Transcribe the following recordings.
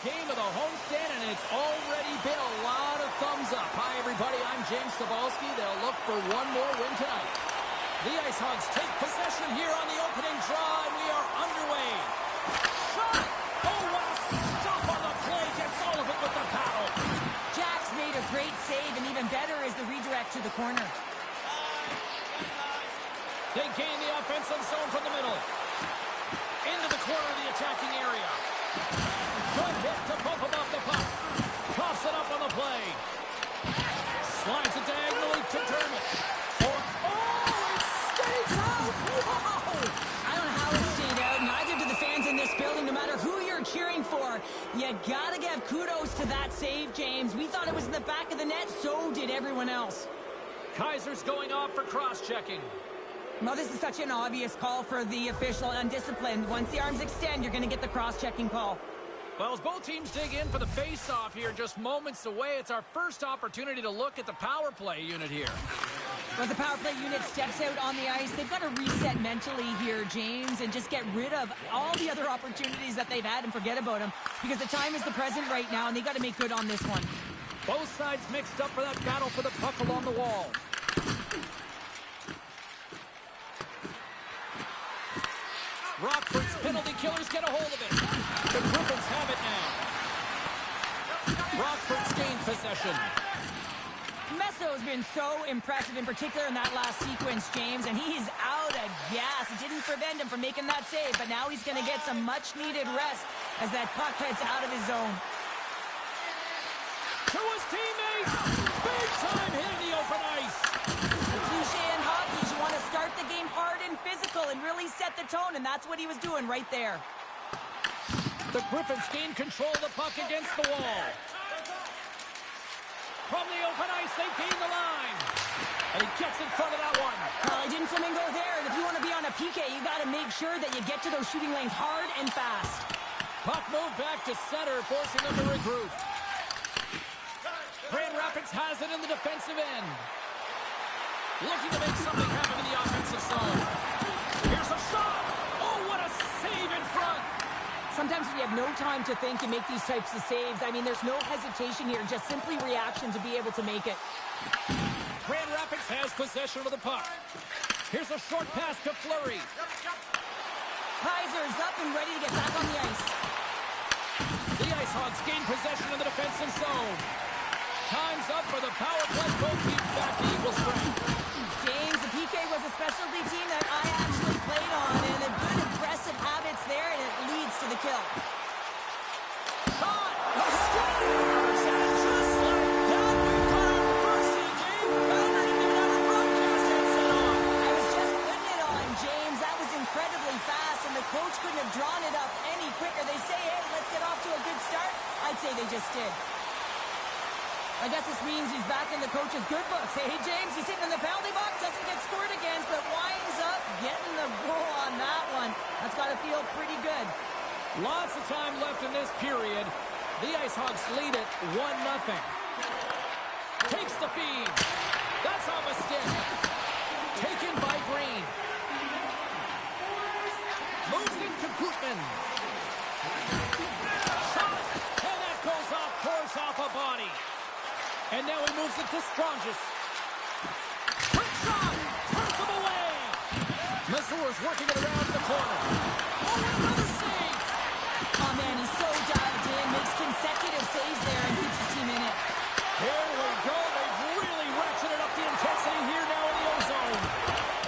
Game of the homestand, and it's already been a lot of thumbs up. Hi, everybody. I'm James Stabalski. They'll look for one more win tonight. The Ice Hogs take possession here on the opening draw, and we are underway. Shot! Oh, what a stop on the play. Gets all of it with the paddle. Jack's made a great save, and even better is the redirect to the corner. They gain the offensive zone from the middle. Into the corner of the attacking area. Good hit to bump him off the puck. Coughs it up on the play. Slides it diagonally to Dermott. It stays out! Whoa! I don't know how it stayed out. Neither do the fans in this building, no matter who you're cheering for. You gotta give kudos to that save, James. We thought it was in the back of the net, so did everyone else. Kaiser's going off for cross-checking. Well, this is such an obvious call for the official undisciplined. Once the arms extend, you're going to get the cross-checking call. Well, as both teams dig in for the face-off here, just moments away, it's our first opportunity to look at the power play unit here. Well, the power play unit steps out on the ice. They've got to reset mentally here, James, and just get rid of all the other opportunities that they've had and forget about them, because the time is the present right now, and they got to make good on this one. Both sides mixed up for that battle for the puck along the wall. Rockford's penalty killers get a hold of it. The Griffins have it now. Rockford's gained possession. Messo's been so impressive, in particular in that last sequence, James, and he's out of gas. It didn't prevent him from making that save, but now he's going to get some much-needed rest as that puck heads out of his zone. To his teammates! Big time hit in the open ice! The cliche in hockey is you want to start the game hard and physical and really set the tone, and that's what he was doing right there. The Griffins gain control of the puck against the wall. From the open ice, they gain the line. And he gets in front of that one. Well, he didn't flamingo there, and if you want to be on a PK, you got to make sure that you get to those shooting lanes hard and fast. Puck moved back to center, forcing them to regroup. Grand Rapids has it in the defensive end. Looking to make something happen in the offensive zone. Here's a shot! Oh, what a save in front! Sometimes when you have no time to think, you make these types of saves. I mean, there's no hesitation here, just simply reaction to be able to make it. Grand Rapids has possession of the puck. Here's a short pass to Fleury. Kaiser's up and ready to get back on the ice. The Ice Hogs gain possession of the defensive zone. Time's up for the power play. Both teams back to equal strength. James, the PK was a specialty team that I actually played on, and a good aggressive habits there, and it leads to the kill. Shot! Scores! And just like that, we've got our first in game. Bounder didn't even have a broadcast headset on. I was just putting it on, James. That was incredibly fast, and the coach couldn't have drawn it up any quicker. They say, hey, let's get off to a good start. I'd say they just did. I guess this means he's back in the coach's good books. Hey, James, he's sitting in the penalty box, doesn't get scored against, but winds up getting the goal on that one. That's got to feel pretty good. Lots of time left in this period. The Ice Hogs lead it 1-0. Takes the feed. That's off a stick. Taken by Green. Moves into Gutman. Shot. And that goes off course off a body. And now he moves it to Strongis. Quick shot. Turns him away. Mazur's working it around the corner. Oh, another save. Oh, man, he's so dialed in. Makes consecutive saves there and keeps his team in it. Here we go. They've really ratcheted up the intensity here now in the O-zone.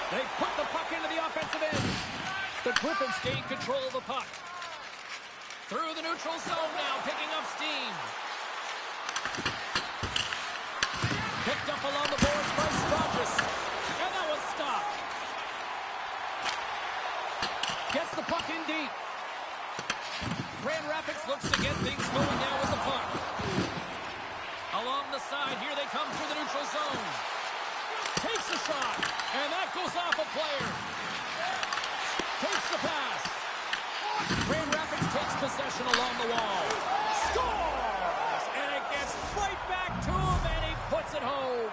They put the puck into the offensive end. The Griffins gain control of the puck. Through the neutral zone now, picking up steam. Picked up along the boards by Strongis. And that one's stopped. Gets the puck in deep. Grand Rapids looks to get things going now with the puck. Along the side, here they come through the neutral zone. Takes a shot, and that goes off a player. Takes the pass. Grand Rapids takes possession along the wall. Scores! And it gets right back to him, and he puts it home.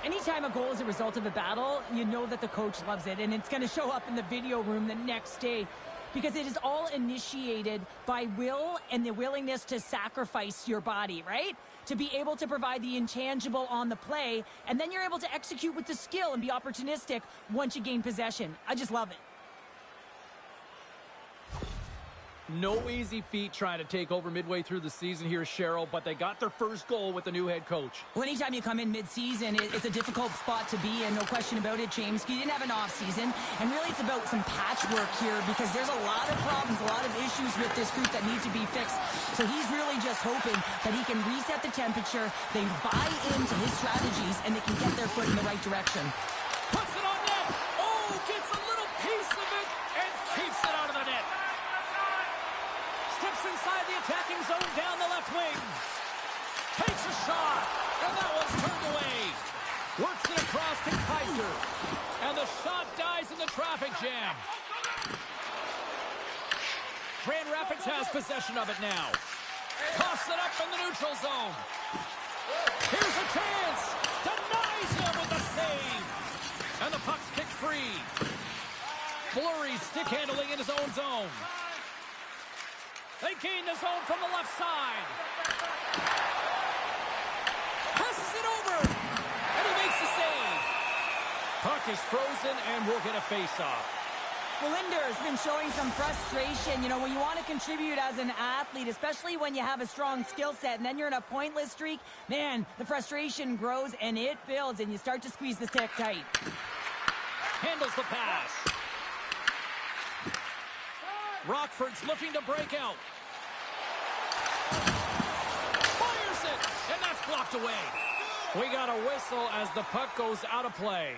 Anytime a goal is a result of a battle, you know that the coach loves it, and it's going to show up in the video room the next day because it is all initiated by will and the willingness to sacrifice your body, right? To be able to provide the intangible on the play, and then you're able to execute with the skill and be opportunistic once you gain possession. I just love it. No easy feat trying to take over midway through the season here, Cheryl, but they got their first goal with the new head coach. Well, anytime you come in mid-season, it's a difficult spot to be in, no question about it, James. You didn't have an off-season, and really it's about some patchwork here because there's a lot of problems, a lot of issues with this group that need to be fixed. So he's really just hoping that he can reset the temperature, they buy into his strategies, and they can get their foot in the right direction. Puts it on net. Oh, gets a little piece of it and keeps it out of the net. Steps inside the attacking zone down the left wing. Takes a shot, and that one's turned away. Works it across to Kaiser. And the shot dies in the traffic jam. Grand Rapids has possession of it now. Toss it up in the neutral zone. Here's a chance. Denies him with the save. And the puck's kicked free. Fleury stick handling in his own zone. They gain the zone from the left side. Passes it over. And he makes the save. Puck is frozen and we'll get a face-off. Linder has been showing some frustration. You know, when you want to contribute as an athlete, especially when you have a strong skill set, and then you're in a pointless streak, man, the frustration grows and it builds, and you start to squeeze the stick tight. Handles the pass. Rockford's looking to break out. Fires it, and that's blocked away. We got a whistle as the puck goes out of play.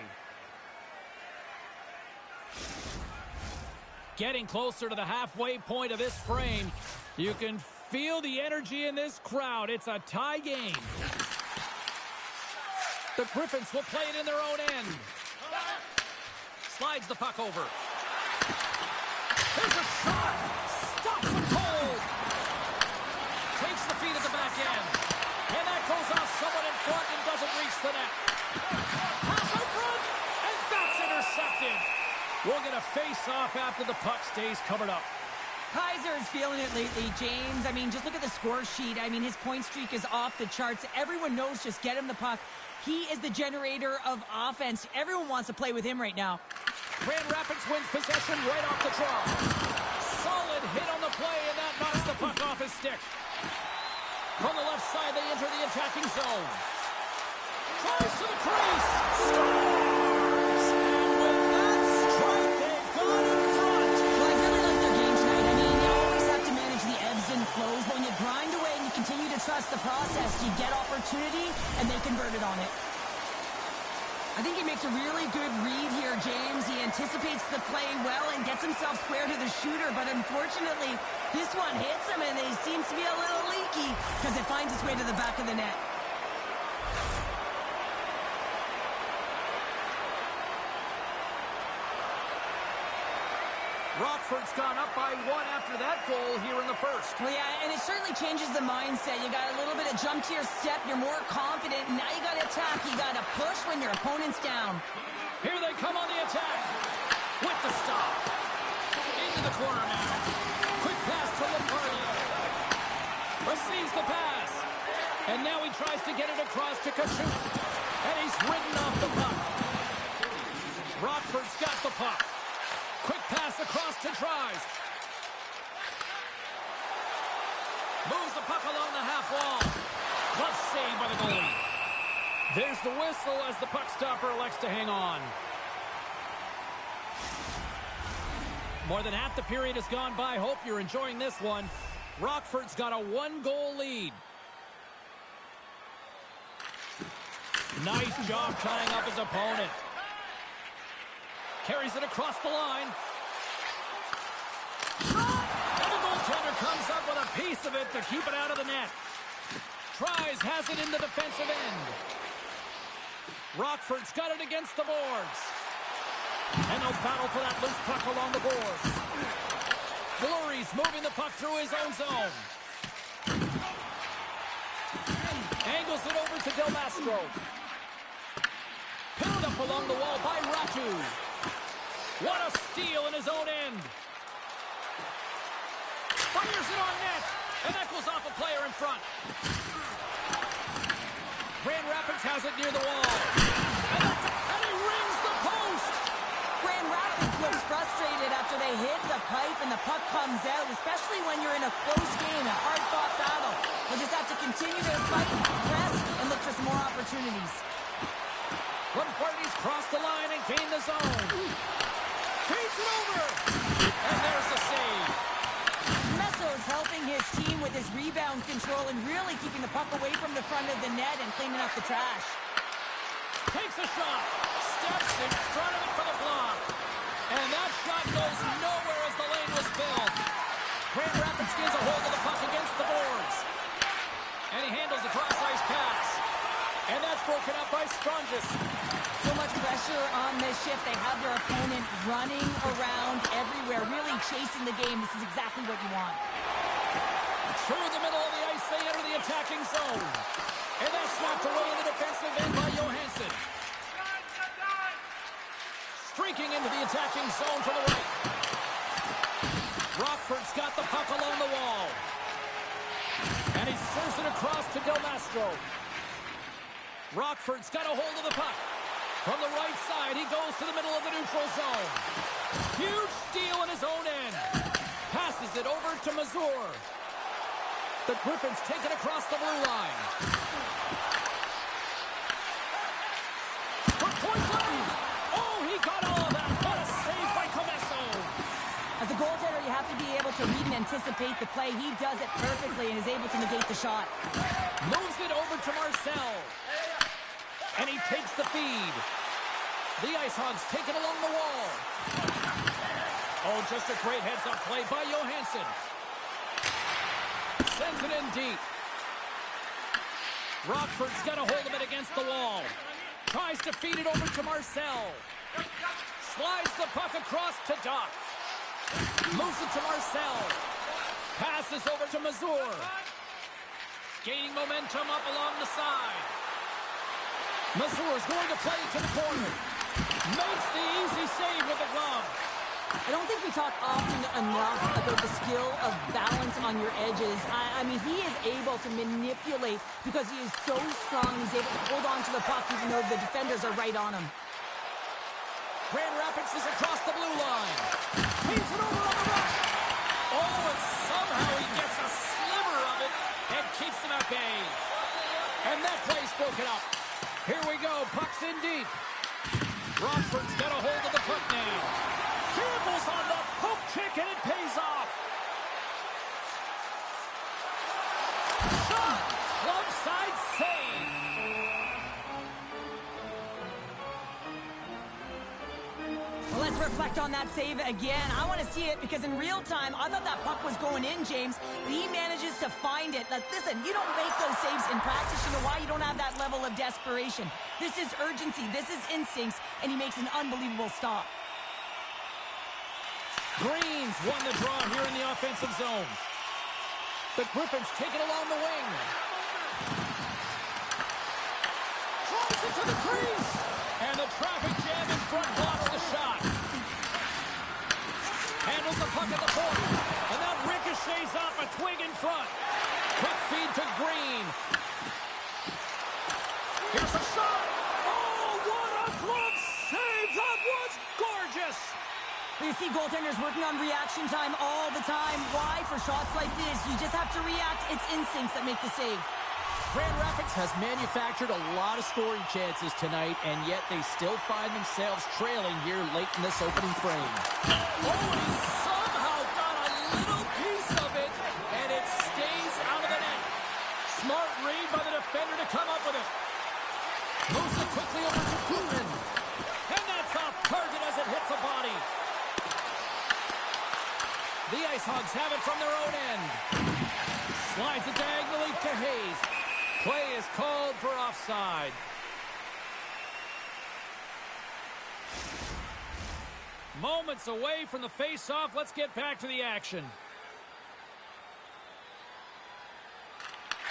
Getting closer to the halfway point of this frame. You can feel the energy in this crowd. It's a tie game. The Griffins will play it in their own end. Slides the puck over. There's a shot. Stops him cold. Takes the feed at the back end. And that goes off someone in front and doesn't reach the net. Pass in front. And that's intercepted. We'll get a face-off after the puck stays covered up. Kaiser is feeling it lately, James. I mean, just look at the score sheet. I mean, his point streak is off the charts. Everyone knows just get him the puck. He is the generator of offense. Everyone wants to play with him right now. Grand Rapids wins possession right off the draw. Solid hit on the play, and that knocks the puck off his stick. From the left side, they enter the attacking zone. Tries to the crease. Scores! And with that strike, they got in front. Well, I really like their game tonight. I mean, you always have to manage the ebbs and flows. When you grind away and you continue to trust the process, you get opportunity, and they convert it on it. I think he makes a really good read here, James. anticipates the play well and gets himself square to the shooter, but unfortunately, this one hits him, and it seems to be a little leaky because it finds its way to the back of the net. Rockford's gone up by 1 after that goal here in the first. Well, yeah, and it certainly changes the mindset. You got a little bit of jump to your step. You're more confident. Now you got to attack. You got to push when your opponent's down. Here they come on the attack. With the stop. Into the corner now. Quick pass to Lamparty. Receives the pass. And now he tries to get it across to Kachuk. And he's ridden off the puck. Rockford's got the puck. Quick pass across to Tries. Moves the puck along the half wall. Glove save by the goalie. There's the whistle as the puck stopper elects to hang on. More than half the period has gone by. Hope you're enjoying this one. Rockford's got a 1-goal lead. Nice job tying up his opponent. Carries it across the line. And the goaltender comes up with a piece of it to keep it out of the net. Tries, has it in the defensive end. Rockford's got it against the boards. And no battle for that loose puck along the boards. Fleury's moving the puck through his own zone. Angles it over to Del Mastro. Pinned up along the wall by Ratu. What a steal in his own end. Fires it on net. And that goes off a player in front. Grand Rapids has it near the wall. And he rings the post. Grand Rapids looks frustrated after they hit the pipe and the puck comes out, especially when you're in a close game, a hard-fought battle. They'll just have to continue to fight, press, and look for some more opportunities. Lamparty's crossed the line and gained the zone. Feeds it over. And there's the save. Messo's helping his team with his rebound control and really keeping the puck away from the front of the net and cleaning up the trash. Takes a shot. Steps in front of it for the block. And that shot goes nowhere as the lane was filled. Grand Rapids gains a hold of the puck against the boards. And he handles a cross-ice pass. And that's broken up by Strongis. So much pressure on this shift. They have their opponent running around everywhere, really chasing the game. This is exactly what you want. Through the middle of the ice, they enter the attacking zone. And that's knocked away in the defensive end by Johansson. Streaking into the attacking zone for the right. Rockford's got the puck along the wall. And he serves it across to Del Mastro. Rockford's got a hold of the puck. From the right side, he goes to the middle of the neutral zone. Huge steal in his own end. Passes it over to Mazur. The Griffins take it across the blue line. For point blank. Oh, he got all of that. What a save by Comesso. As a goaltender, you have to be able to read and anticipate the play. He does it perfectly and is able to negate the shot. Moves it over to Marcel. And he takes the feed. The Ice Hogs take it along the wall. Oh, just a great heads-up play by Johansson. Sends it in deep. Rockford's got a hold of it against the wall. Tries to feed it over to Marcel. Slides the puck across to Doc. Moves it to Marcel. Passes over to Mazur. Gaining momentum up along the side. Mazur is going to play it to the corner. Makes the easy save with the glove. I don't think we talk often enough about the skill of balance on your edges. I mean, he is able to manipulate because he is so strong. He's able to hold on to the puck even though the defenders are right on him. Grand Rapids is across the blue line. Feeds it over on the right. Oh, and somehow he gets a sliver of it and keeps them at bay. And that play's broken up. Here we go. Puck's in deep. Rockford's got a hold of the puck now. Campbell's on the poke check, and it pays off. Shot! Glove side save. Let's reflect on that save again. I want to see it because in real time, I thought that puck was going in, James. But he manages to find it. Like, listen, you don't make those saves in practice. You know why? You don't have that level of desperation. This is urgency. This is instincts. And he makes an unbelievable stop. Green's won the draw here in the offensive zone. The Griffins take it along the wing. Drives it to the crease. And the traffic jam in front blocks the shot. Handles the puck at the point. And that ricochets off a twig in front. Quick feed to Green. Here's a shot. Oh, what a glove save. That was gorgeous. You see goaltenders working on reaction time all the time. Why? For shots like this, you just have to react. It's instincts that make the save. Grand Rapids has manufactured a lot of scoring chances tonight, and yet they still find themselves trailing here late in this opening frame. Oh, and he somehow got a little piece of it, and it stays out of the net. Smart read by the defender to come up with it. Moves it quickly over to Kuhlman. And that's off target as it hits a body. The Ice Hogs have it from their own end. Slides it diagonally to Hayes. Play is called for offside. Moments away from the face-off. Let's get back to the action.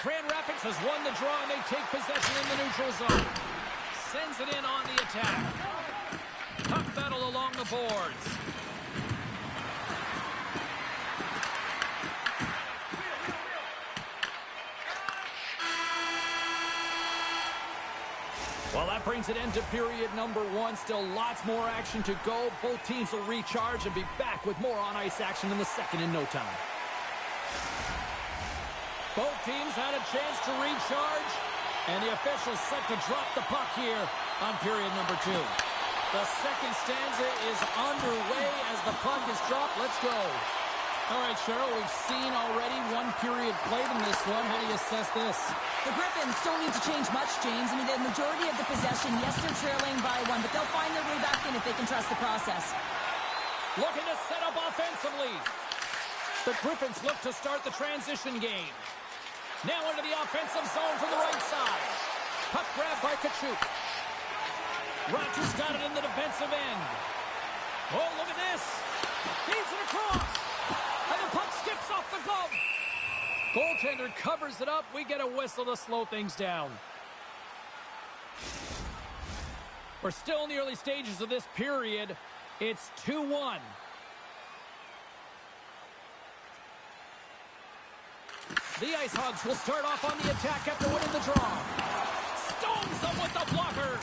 Grand Rapids has won the draw, and they take possession in the neutral zone. Sends it in on the attack. Puck battle along the boards. Well, that brings it into period number one. Still lots more action to go. Both teams will recharge and be back with more on-ice action in the second in no time. Both teams had a chance to recharge, and the officials set to drop the puck here on period number two. The second stanza is underway as the puck is dropped. Let's go. All right, Cheryl, we've seen already one period played in this one. How do you assess this? The Griffins don't need to change much, James. I mean, the majority of the possession, yes, they're trailing by one, but they'll find their way back in if they can trust the process. Looking to set up offensively. The Griffins look to start the transition game. Now into the offensive zone from the right side. Puck grab by Kachuk. Rogers got it in the defensive end. Oh, look at this. Feeds it across. And the puck skips off the glove. Goaltender covers it up. We get a whistle to slow things down. We're still in the early stages of this period. It's 2-1. The Ice Hogs will start off on the attack after winning the draw. Stones them with the blocker.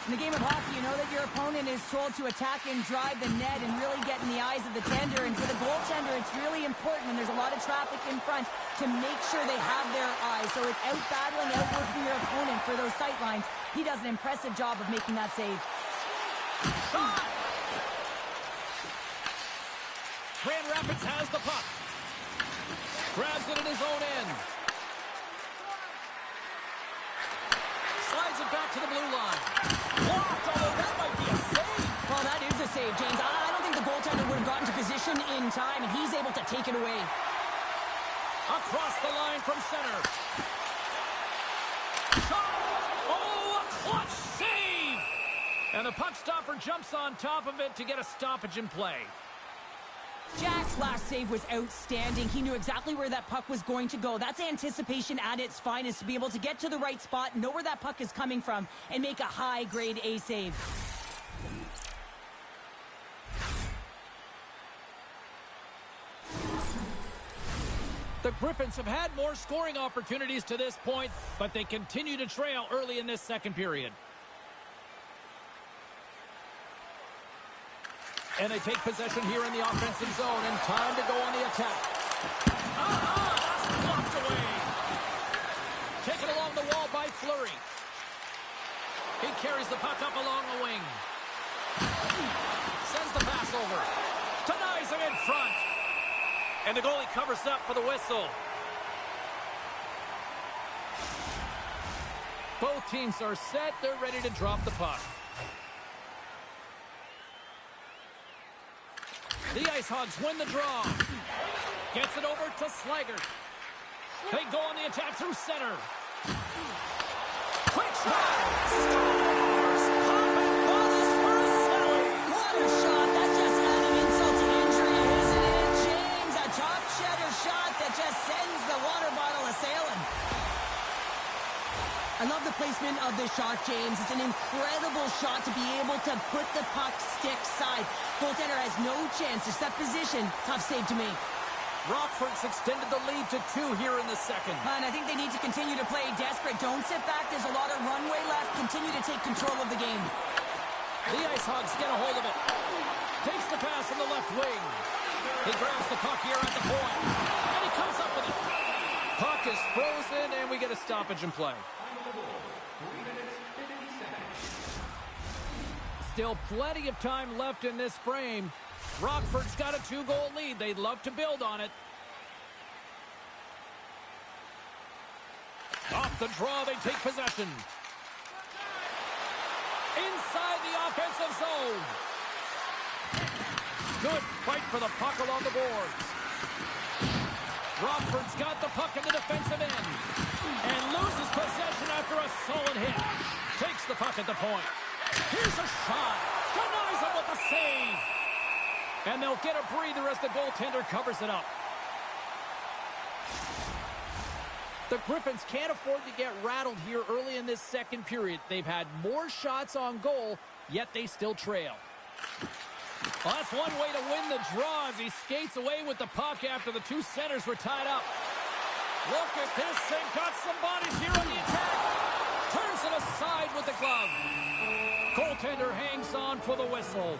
In the game of hockey, you know that your opponent is told to attack and drive the net and really get in the eyes of the tender. And for the goaltender, it's really important when there's a lot of traffic in front to make sure they have their eyes. So it's out-battling, outworking your opponent for those sight lines. He does an impressive job of making that save. Shot! Grand Rapids has the puck. Grabs it in his own end. Slides it back to the blue line. Blocked, although that might be a save. Well, that is a save, James. I don't think the goaltender would have gotten to position in time, and he's able to take it away. Across the line from center. Shot! Oh, a clutch save! And the puck stopper jumps on top of it to get a stoppage in play. Jack's last save was outstanding. He knew exactly where that puck was going to go. That's anticipation at its finest, to be able to get to the right spot, know where that puck is coming from, and make a high-grade A save. The Griffins have had more scoring opportunities to this point, but they continue to trail early in this second period. And they take possession here in the offensive zone, and time to go on the attack. That's blocked away. Taken along the wall by Fleury. He carries the puck up along the wing. Sends the pass over. Denies him in front. And the goalie covers up for the whistle. Both teams are set. They're ready to drop the puck. The Ice Hogs win the draw. Gets it over to Slager. They go on the attack through center. Quick shot! Scores! Popping bonus for Sally. What a shot. That's just adding insult to injury, isn't it, James? A top cheddar shot that just sends the water bottle a-sailing. I love the placement of this shot, James. It's an incredible shot to be able to put the puck stick side. Goaltender has no chance to set position. Tough save to make. Rockford's extended the lead to 2 here in the second. And I think they need to continue to play desperate. Don't sit back. There's a lot of runway left. Continue to take control of the game. The Ice Hogs get a hold of it. Takes the pass from the left wing. He grabs the puck here at the point. And he comes up with it. Puck is frozen, and we get a stoppage in play. Still plenty of time left in this frame. Rockford's got a 2-goal lead. They'd love to build on it. Off the draw, they take possession. Inside the offensive zone. Good fight for the puck along the boards. Rockford's got the puck in the defensive end. And loses possession after a solid hit. Takes the puck at the point. Here's a shot. Denies him with a save. And they'll get a breather as the goaltender covers it up. The Griffins can't afford to get rattled here early in this second period. They've had more shots on goal, yet they still trail. Well, that's one way to win the draw as he skates away with the puck after the 2 centers were tied up. Look at this. They've got some bodies here on the attack. Turns it aside with the glove. Goaltender hangs on for the whistle.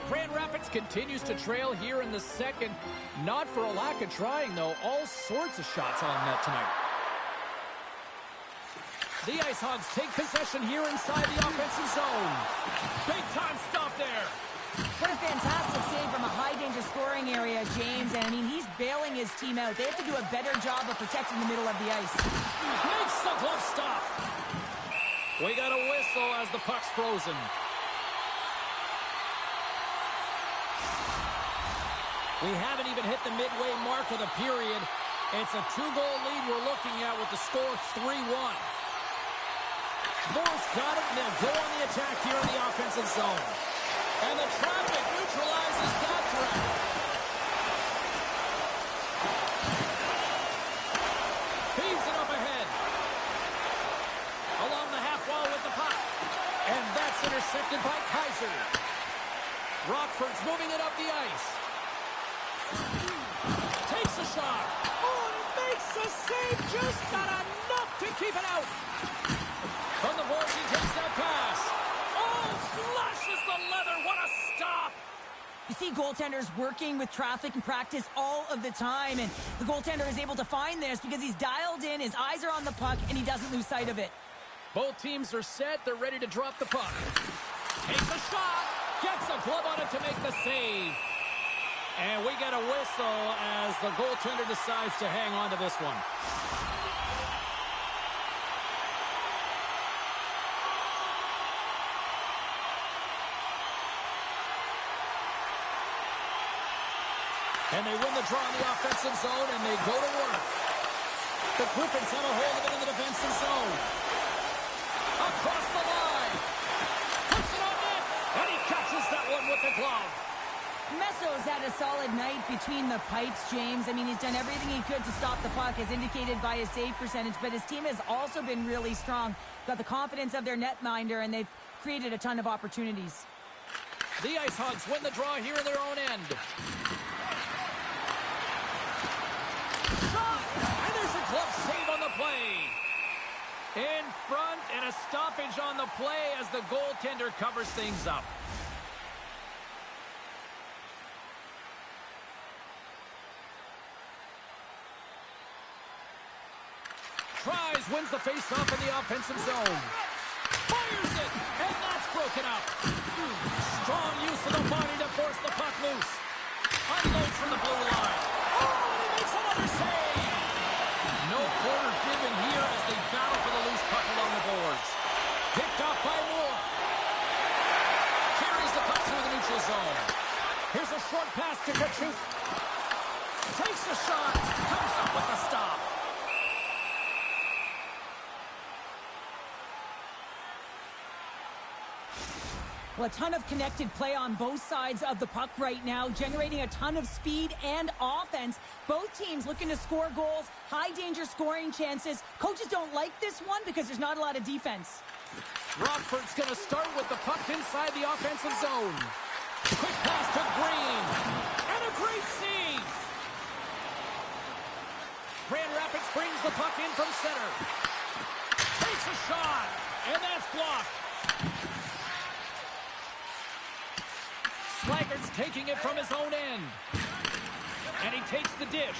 Grand Rapids continues to trail here in the second. Not for a lack of trying, though. All sorts of shots on net tonight. The Ice Hogs take possession here inside the offensive zone. Big time stop there. What a fantastic save from a high-danger scoring area, James. And, I mean, he's bailing his team out. They have to do a better job of protecting the middle of the ice. Makes the glove stop. We got a whistle as the puck's frozen. We haven't even hit the midway mark of the period. It's a 2-goal lead we're looking at with the score 3-1. Moore's got it, and they'll go on the attack here in the offensive zone. And the traffic neutralizes that threat. Feeds it up ahead. Along the half wall with the puck. And that's intercepted by Kaiser. Rockford's moving it up the ice. Takes a shot. Oh, and he makes the save. Just got enough to keep it out. From the boards, he takes that pass. Oh, flashes the leather. What a stop. You see goaltenders working with traffic in practice all of the time, and the goaltender is able to find this because he's dialed in, his eyes are on the puck, and he doesn't lose sight of it. Both teams are set. They're ready to drop the puck. Takes a shot. Gets a glove on it to make the save. And we get a whistle as the goaltender decides to hang on to this one. And they win the draw in the offensive zone, and they go to work. The Griffins have a hold of it in the defensive zone. Across the line. Puts it on net, and he catches that one with the glove. Messo's had a solid night between the pipes, James. I mean, he's done everything he could to stop the puck, as indicated by his save percentage, but his team has also been really strong. Got the confidence of their netminder, and they've created a ton of opportunities. The Ice Hogs win the draw here in their own end. Shot! And there's a glove save on the play. In front, and a stoppage on the play as the goaltender covers things up. Tries, wins the face-off in the offensive zone. Fires it, and that's broken up. Strong use of the body to force the puck loose. Unloads from the blue line. Oh, and he makes another save. No quarter given here as they battle for the loose puck along the boards. Picked up by Moore. zone. Here's a short pass to Kachuk. Takes a shot. Comes up with the stop. Well, a ton of connected play on both sides of the puck right now, generating a ton of speed and offense. Both teams looking to score goals, high-danger scoring chances. Coaches don't like this one because there's not a lot of defense. Rockford's going to start with the puck inside the offensive zone. Quick pass to Green. And a great save. Grand Rapids brings the puck in from center. Takes a shot. And that's blocked. Slaggert's taking it from his own end. And he takes the dish.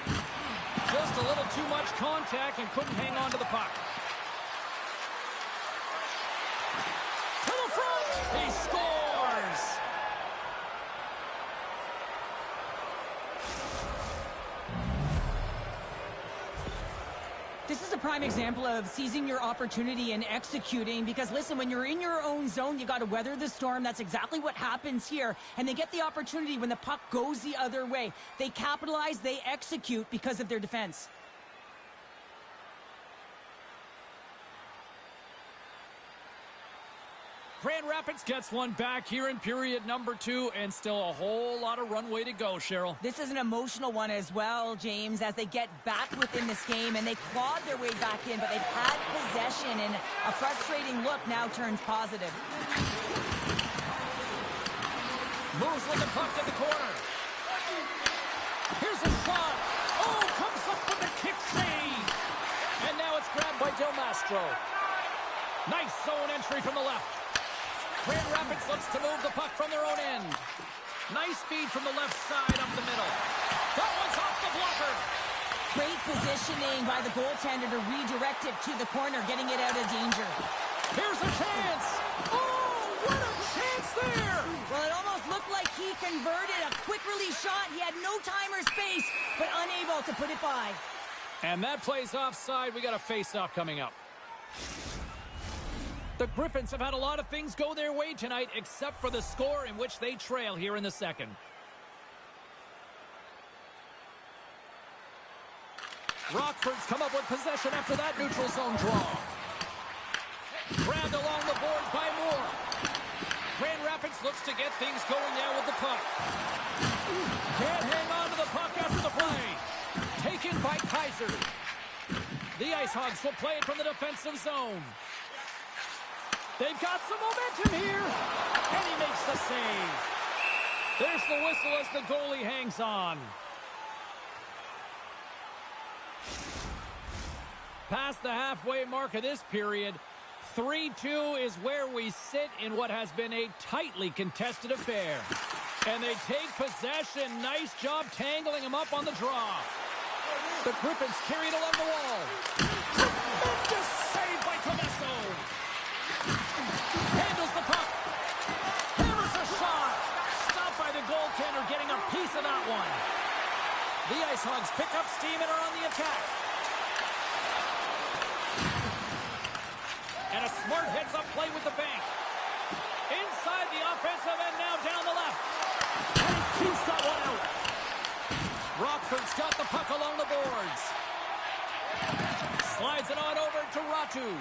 Just a little too much contact and couldn't hang on to the puck. To the front! He scores! This is a prime example of seizing your opportunity and executing because, listen, when you're in your own zone, you got to weather the storm. That's exactly what happens here. And they get the opportunity when the puck goes the other way. They capitalize, they execute because of their defense. Grand Rapids gets one back here in period number 2, and still a whole lot of runway to go, Cheryl. This is an emotional one as well, James, as they get back within this game, and they clawed their way back in, but they've had possession, and a frustrating look now turns positive. Moves with the puck to the corner. Here's a shot. Oh, comes up with a kick save. And now it's grabbed by Del Mastro. Nice zone entry from the left. Grand Rapids looks to move the puck from their own end. Nice feed from the left side up the middle. That one's off the blocker. Great positioning by the goaltender to redirect it to the corner, getting it out of danger. Here's a chance. Oh, what a chance there. Well, it almost looked like he converted a quick release shot. He had no time or space, but unable to put it by. And that plays offside. We got a face-off coming up. The Griffins have had a lot of things go their way tonight, except for the score in which they trail here in the second. Rockford's come up with possession after that neutral zone draw. Grabbed along the boards by Moore. Grand Rapids looks to get things going now with the puck. Can't hang on to the puck after the play. Taken by Kaiser. The Ice Hogs will play it from the defensive zone. They've got some momentum here. And he makes the save. There's the whistle as the goalie hangs on. Past the halfway mark of this period, 3-2 is where we sit in what has been a tightly contested affair. And they take possession. Nice job tangling him up on the draw. The Griffins carry it along the wall. Tremendous save by Comesso. Handles the puck. Hammers a shot. Stopped by the goaltender, getting a piece of that one. The Ice Hogs pick up steam and are on the attack. And a smart heads-up play with the bank. Inside the offensive end now down the left. And he keeps that one out. Rockford's got the puck along the boards. Slides it on over to Ratu.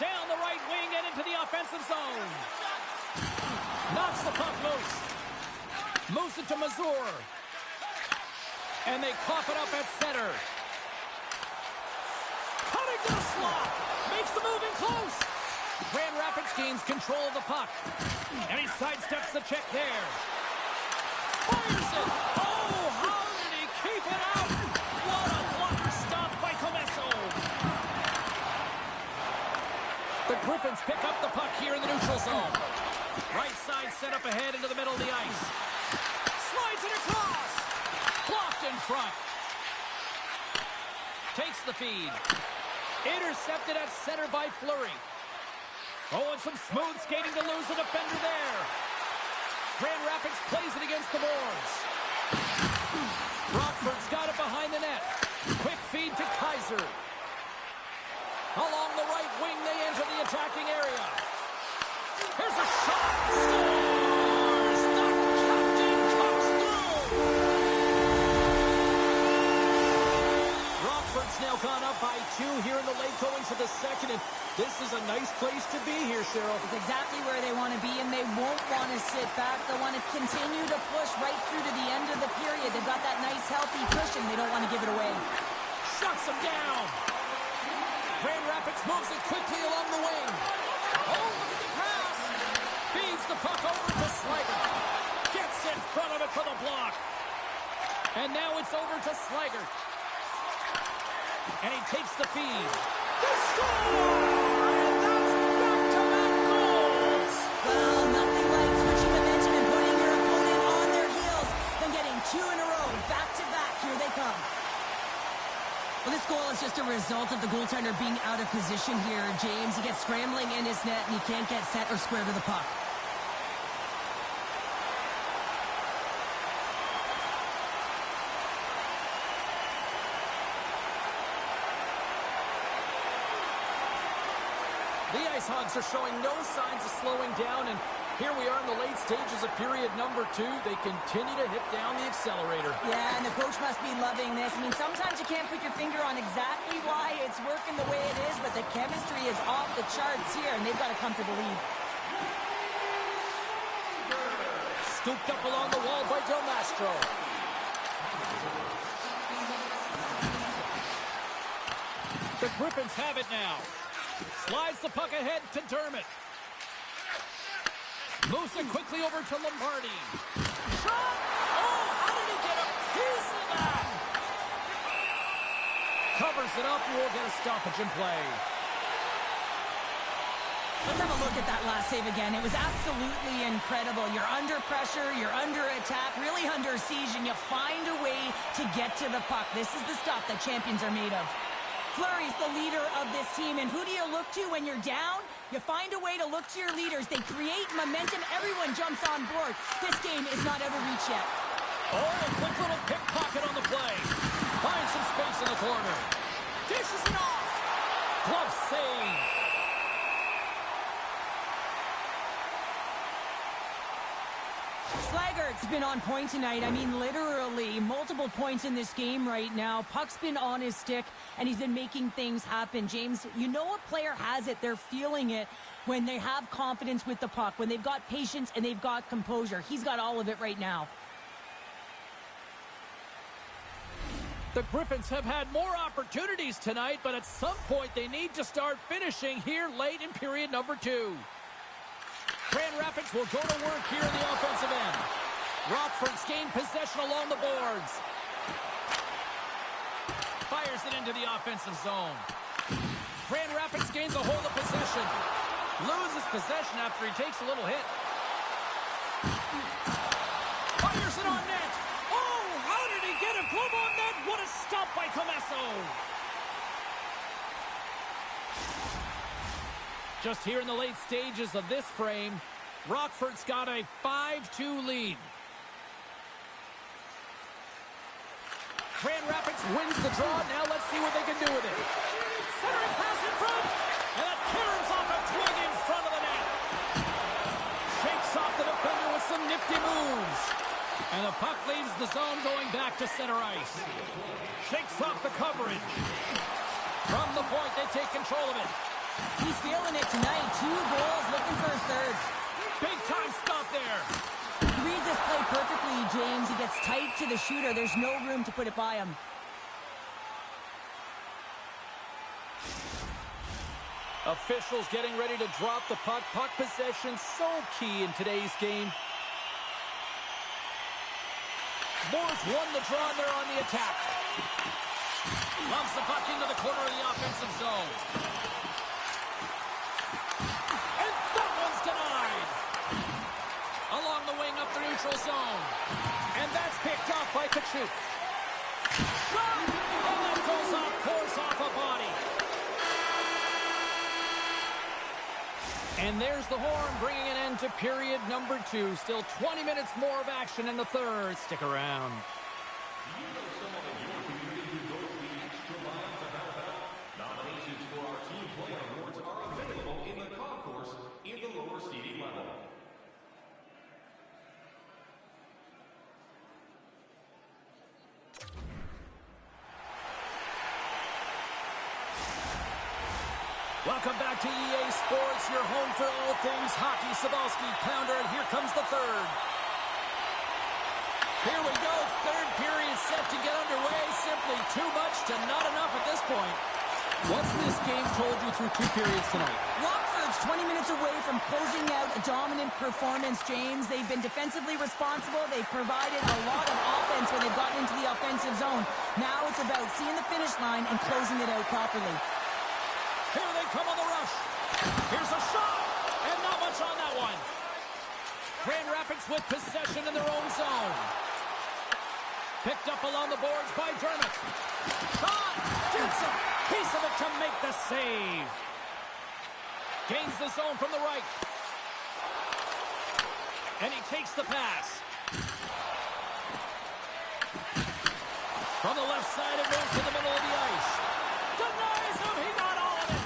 Down the right wing and into the offensive zone. Knocks the puck loose. Moves it to Mazur. And they cough it up at center. Cutting to the slot. Makes the move in close. Grand Rapids gains control of the puck. And he sidesteps the check there. Fires it. Oh, how did he keep it out? What a blocker stop by Comesso. The Griffins pick up the puck here in the neutral zone. Right side set up ahead into the middle of the ice. Slides it across. Blocked in front. Takes the feed. Intercepted at center by Fleury. Oh, and some smooth skating to lose a defender there. Grand Rapids plays it against the boards. Rockford's got it behind the net. Quick feed to Kaiser. Along the right wing, they enter the attacking area. Here's a shot. Score! now gone up by 2 here in the late going to the second. And this is a nice place to be here, Cheryl. It's exactly where they want to be, and they won't want to sit back. They want to continue to push right through to the end of the period. They've got that nice, healthy cushion. They don't want to give it away. Shuts him down. Grand Rapids moves it quickly along the wing. Oh, look at the pass. Feeds the puck over to Slager. Gets in front of it for the block. And now it's over to Slager. And he takes the feed. They score! And that's back-to-back goals! Well, nothing like switching momentum and putting your opponent on their heels than getting 2 in a row. Back-to-back. Here they come. Well, this goal is just a result of the goaltender being out of position here, James. He gets scrambling in his net, and he can't get set or square to the puck. The Ice Hogs are showing no signs of slowing down, and here we are in the late stages of period number 2. They continue to hit down the accelerator. Yeah, and the coach must be loving this. I mean, sometimes you can't put your finger on exactly why it's working the way it is, but the chemistry is off the charts here, and they've got a comfortable lead. Scooped up along the wall by Del Mastro. The Griffins have it now. Slides the puck ahead to Dermott. Moves it quickly over to Lombardi. Shot! Oh, how did he get a piece of that? Covers it up, and we'll get a stoppage in play. Let's have a look at that last save again. It was absolutely incredible. You're under pressure, you're under attack, really under siege, and you find a way to get to the puck. This is the stuff that champions are made of. Fleury's the leader of this team, and who do you look to when you're down? You find a way to look to your leaders. They create momentum. Everyone jumps on board. This game is not out of reach yet. Oh, a quick little pickpocket on the play. Finds some space in the corner. Dishes it off. Glove save. Slaggert's been on point tonight. I mean, literally, multiple points in this game right now. Puck's been on his stick, and he's been making things happen. James, you know a player has it. They're feeling it when they have confidence with the puck, when they've got patience and they've got composure. He's got all of it right now. The Griffins have had more opportunities tonight, but at some point they need to start finishing here late in period number 2. Grand Rapids will go to work here in the offensive end. Rockford's gained possession along the boards. Fires it into the offensive zone. Grand Rapids gains a hold of possession. Loses possession after he takes a little hit. Fires it on net. Oh, how did he get a glove on net? What a stop by Comesso. Just here in the late stages of this frame, Rockford's got a 5-2 lead. Grand Rapids wins the draw. Now let's see what they can do with it. Centering pass in front. And that carries off a twig in front of the net. Shakes off the defender with some nifty moves. And the puck leaves the zone going back to center ice. Shakes off the coverage. From the point, they take control of it. He's feeling it tonight. 2 goals, looking for his third. Big time stop there. He reads this play perfectly, James. He gets tight to the shooter. There's no room to put it by him. Officials getting ready to drop the puck. Puck possession so key in today's game. Moores won the draw and they're on the attack. Loves the puck into the corner of the offensive zone. And that one's denied. Along the wing up the neutral zone. And that's picked off by Kachuk. Shot! And that goes off course off a body. And there's the horn, bringing an end to period number 2. Still 20 minutes more of action in the third. Stick around. Nominations for our Team Player Awards are available in the concourse in the lower seating level. Welcome back to EA Sports, your home for all things hockey. Cybulski, pounder, and here comes the third. Here we go, third period set to get underway. Simply too much to not enough at this point. What's this game told you through 2 periods tonight? Rockford's 20 minutes away from closing out a dominant performance, James. They've been defensively responsible. They've provided a lot of offense when they've gotten into the offensive zone. Now it's about seeing the finish line and closing it out properly. Here they come on the rush. Here's a shot, and not much on that one. Grand Rapids with possession in their own zone. Picked up along the boards by Dermott. Shot! Gets a piece of it to make the save. Gains the zone from the right. And he takes the pass. From the left side, it moves to the middle of the ice. Denies him! He got all of it!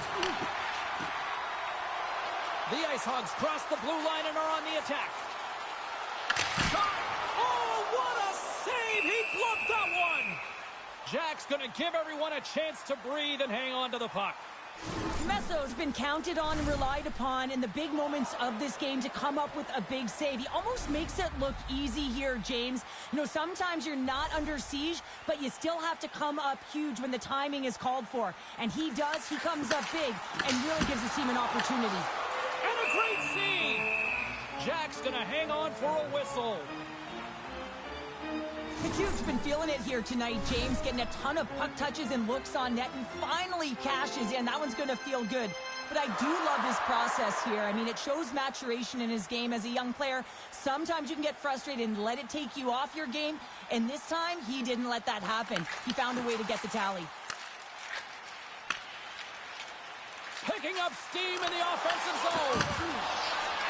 The Ice Hogs cross the blue line and are on the attack. Shot! Oh, what a save! He bluffed that one! Jack's going to give everyone a chance to breathe and hang on to the puck. Messo's been counted on and relied upon in the big moments of this game to come up with a big save. He almost makes it look easy here, James. You know, sometimes you're not under siege, but you still have to come up huge when the timing is called for. And he does. He comes up big and really gives his team an opportunity. And a great save! Jack's going to hang on for a whistle. The Cube's been feeling it here tonight, James, getting a ton of puck touches and looks on net, and finally cashes in. That one's going to feel good. But I do love his process here. I mean, it shows maturation in his game as a young player. Sometimes you can get frustrated and let it take you off your game, and this time, he didn't let that happen. He found a way to get the tally. Picking up steam in the offensive zone.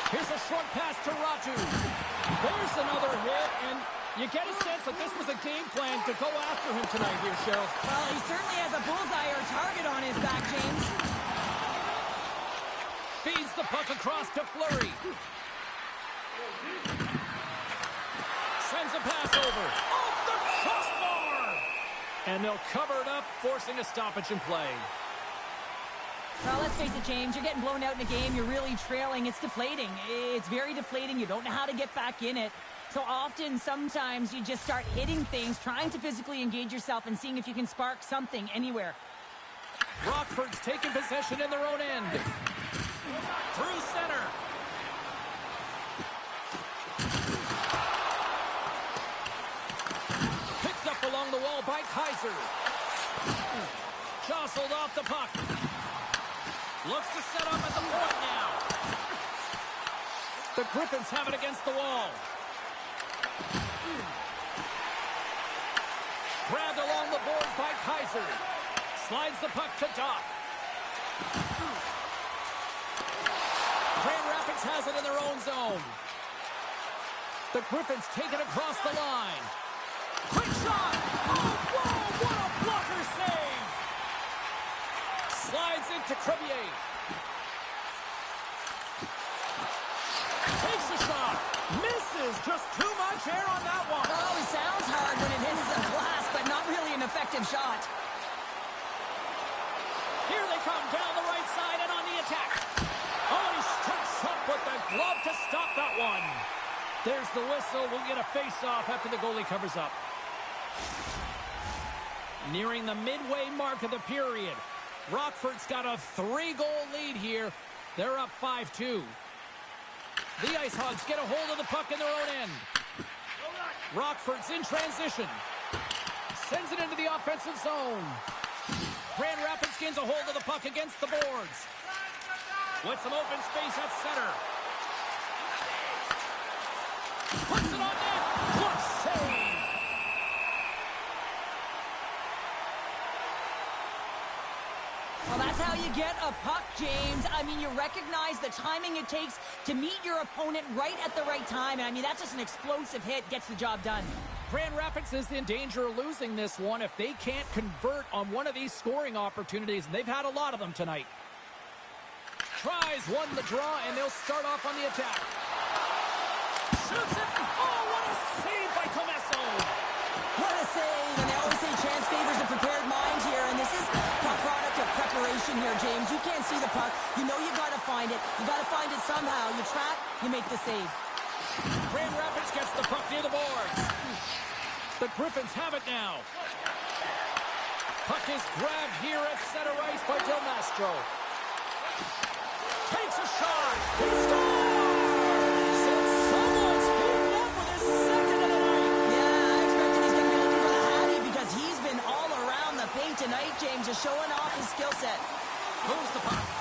Here's a short pass to Ratu. There's another hit, and you get a sense that this was a game plan to go after him tonight here, Cheryl. Well, he certainly has a bullseye or target on his back, James. Feeds the puck across to Fleury. Sends a pass over. Off the crossbar! And they'll cover it up, forcing a stoppage in play. Well, let's face it, James, you're getting blown out in a game. You're really trailing. It's deflating. It's very deflating. You don't know how to get back in it. So often, sometimes you just start hitting things, trying to physically engage yourself and seeing if you can spark something anywhere. Rockford's taking possession in their own end. Through center. Picked up along the wall by Kaiser. Jostled off the puck. Looks to set up at the point now. The Griffins have it against the wall. Grabbed along the boards by Kaiser. Slides the puck to Doc. Grand Rapids has it in their own zone. The Griffins take it across the line. Quick shot! Oh, whoa! What a blocker save! Slides into Crevier. Takes a shot. Misses. Just too much air on that one. Oh, he sounds hard when it hits the glass, but not really an effective shot. Here they come down the right side and on the attack. Oh, he strikes up with the glove to stop that one. There's the whistle. We'll get a face-off after the goalie covers up. Nearing the midway mark of the period. Rockford's got a 3-goal lead here. They're up 5-2. The Ice Hogs get a hold of the puck in their own end. Rockford's in transition. Sends it into the offensive zone. Grand Rapids gains a hold of the puck against the boards. With some open space at center. Puts it on net. Good save. Well, that's how you get a puck, James. I mean, you recognize the timing it takes to meet your opponent right at the right time. And I mean, that's just an explosive hit. Gets the job done. Grand Rapids is in danger of losing this one if they can't convert on one of these scoring opportunities. And they've had a lot of them tonight. Tries, won the draw, and they'll start off on the attack. Shoots it. Oh, what a save by Comesso. What a save. And they always say chance favors a prepared mind here. And this is a product of preparation position here, James. You can't see the puck. You know you got to find it. You got to find it somehow. You trap, you make the save. Grand Rapids gets the puck near the boards. The Griffins have it now. Puck is grabbed here at center ice by Del Mastro. Takes a shot. He scores! And someone's heating up with his second of the night. Yeah, I expected he's going to be looking for the Hattie because he's been all around the paint tonight, James, just showing off his skill set. Moves the puck.